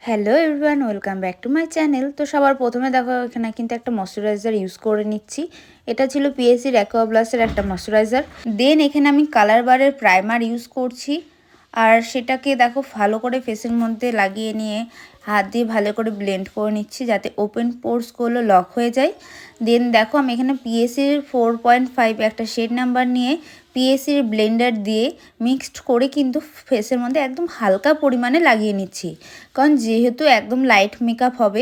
Hello everyone, welcome back to my channel. তো সবার প্রথমে দেখো এখানে কিন্তু একটা ময়শ্চারাইজার ইউজ করে নিচ্ছি। এটা ছিল পিএসসির অ্যাকোয়াপ্লাসের একটা ময়শ্চারাইজার। দেন এখানে আমি কালার বারের প্রাইমার ইউজ করছি, আর সেটাকে দেখো ভালো করে ফেসের মধ্যে লাগিয়ে নিয়ে হাত দিয়ে ভালো করে ব্লেন্ড করে নিচ্ছি যাতে ওপেন পোর্সগুলো লক হয়ে যায়। দেন দেখো আমি এখানে পিএসসির 4.5 একটা শেড নাম্বার নিয়ে পিএসসির ব্লেন্ডার দিয়ে মিক্সড করে কিন্তু ফেসের মধ্যে একদম হালকা পরিমাণে লাগিয়ে নিচ্ছি, কারণ যেহেতু একদম লাইট মেকআপ হবে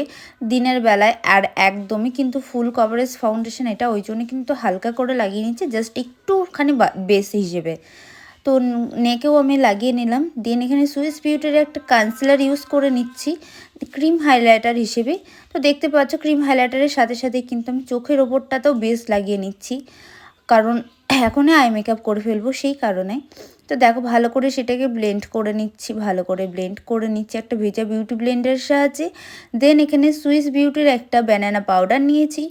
দিনের বেলায় আর একদমই কিন্তু ফুল কভারেজ ফাউন্ডেশন এটা, ওই জন্য কিন্তু হালকা করে লাগিয়ে নিচ্ছি জাস্ট একটুখানি বেস হিসেবে। তো নেকেও আমি লাগিয়ে নিলাম। দেন এখানে সুইস বিউটির একটা কনসিলার ইউজ করে নিচ্ছি ক্রিম হাইলাইটার হিসেবে। তো দেখতে পাচ্ছ ক্রিম হাইলাইটারের সাথে সাথে কিন্তু আমি চোখের ওপরটাতেও বেস লাগিয়ে নিচ্ছি, কারণ এখনই আই মেকআপ করে ফেলবো সেই কারণে। তো দেখো ভালো করে সেটাকে ব্লেন্ড করে নিচ্ছি, ভালো করে ব্লেন্ড করে নিচ্ছি একটা ভেজা বিউটি ব্লেন্ডারের সাহায্যে। দেন এখানে সুইস বিউটির একটা ব্যানানা পাউডার নিয়েছি,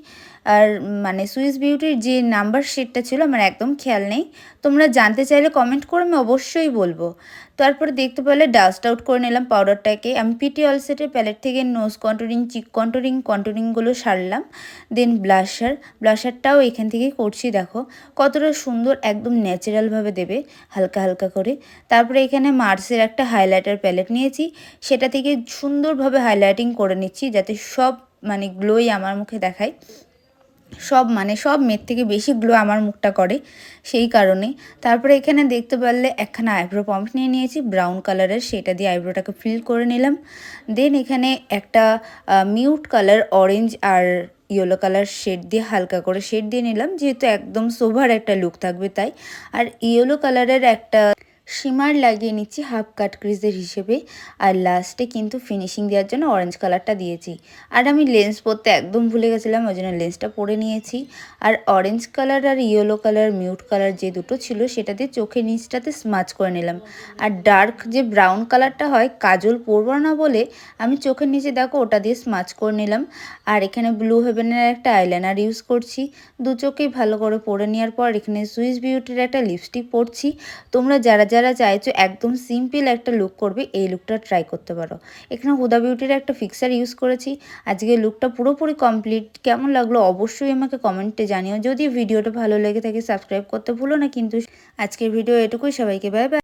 আর মানে সুইস বিউটির যে নাম্বার শেডটা ছিল আমার একদম খেয়াল নেই, তোমরা জানতে চাইলে কমেন্ট করে আমি অবশ্যই বলবো। তারপরে দেখতে পেলে ডাস্ট আউট করে নিলাম পাউডারটাকে। আমি পিটি অলসেটের প্যালেট থেকে নোজ কন্টুরিং, চিক কন্টুরিংগুলো সারলাম। দেন ব্লাশারটাও এখান থেকেই করছি। দেখো কতটা সুন্দর একদম ন্যাচারালভাবে দেবে হালকা হালকা করে। তারপরে এখানে মার্সের একটা হাইলাইটার প্যালেট নিয়েছি, সেটা থেকে সুন্দরভাবে হাইলাইটিং করে নিচ্ছি যাতে সব গ্লোই আমার মুখে দেখায়। সব মেয়ের থেকে বেশি গ্লো আমার মুখটা করে সেই কারণে। তারপরে এখানে দেখতে পারলে একখানা আইব্রো পম্প নিয়ে নিয়েছি ব্রাউন কালারের, সেটা দিয়ে আইব্রোটাকে ফিল করে নিলাম। দেন এখানে একটা মিউট কালার অরেঞ্জ আর ইয়েলো কালার শেড দিয়ে হালকা করে শেড দিয়ে নিলাম, যেহেতু একদম সোভার একটা লুক থাকবে তাই। আর ইয়েলো কালারের একটা শিমার লাগিয়ে নিচ্ছি হাফ কাট ক্রিজের হিসেবে। আর লাস্টে কিন্তু ফিনিশিং দেওয়ার জন্য অরেঞ্জ কালারটা দিয়েছি। আর আমি লেন্স পরতে একদম ভুলে গেছিলাম, ওই জন্য লেন্সটা পরে নিয়েছি। আর অরেঞ্জ কালার আর ইয়েলো কালার মিউট কালার যে দুটো ছিল সেটা দিয়ে চোখের নিচটাতে স্মাচ করে নিলাম। আর ডার্ক যে ব্রাউন কালারটা হয় কাজল পরবো না বলে আমি চোখের নিচে দেখো ওটা দিয়ে স্মাচ করে নিলাম। আর এখানে ব্লু হেভেনের একটা আইলাইনার ইউজ করছি, দু চোখেই ভালো করে পরে নেওয়ার পর এখানে সুইস বিউটির একটা লিপস্টিক পরছি। তোমরা যারা যারা চাইছো একদম সিম্পল একটা লুক করবে এই লুকটা ট্রাই করতে পারো। এখানে হুদা বিউটির একটা ফিক্সার ইউজ করেছি। আজকে লুকটা পুরোপুরি কমপ্লিট। কেমন লাগলো অবশ্যই আমাকে কমেন্টে জানিও। যদি ভিডিওটা ভালো লেগে থাকে সাবস্ক্রাইব করতে ভুলো না কিন্তু। আজকের ভিডিও এটুকুই, সবাইকে বাই বাই।